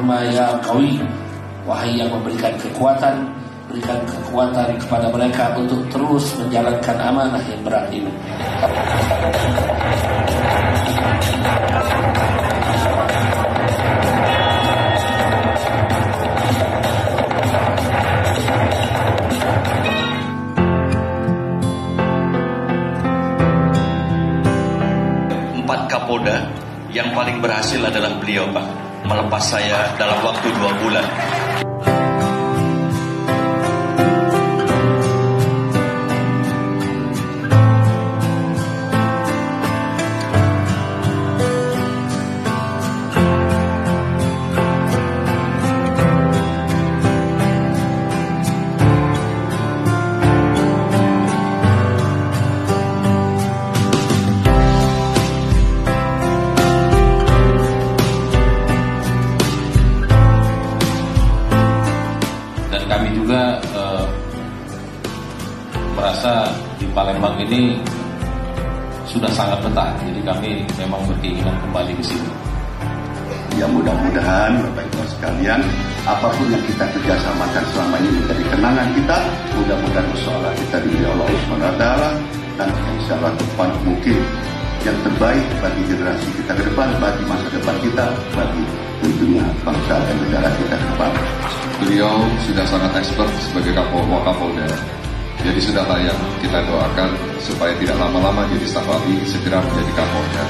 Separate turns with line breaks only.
berfirman, ya Qawi, wahai yang memberikan kekuatan, berikan kekuatan kepada mereka untuk terus menjalankan amanah yang berat ini.
Kapolda yang paling berhasil adalah beliau, Pak, melepas saya dalam waktu 2 bulan.
Kami juga merasa di Palembang ini sudah sangat betah, jadi kami memang berkeinginan kembali ke sini.
Ya mudah-mudahan Bapak Ibu sekalian, apapun yang kita kerjasamakan selama ini menjadi kenangan kita, mudah-mudahan persoalan kita diberi Allah Subhanahu wa Ta'ala, dan insya Allah depan mungkin yang terbaik bagi generasi kita ke depan, bagi masa depan kita, bagi tentunya bangsa dan negara kita ke depan.
Beliau sudah sangat expert sebagai Wakapolda, jadi sudah layak kita doakan supaya tidak lama-lama jadi staf ahli, segera menjadi Kapolda.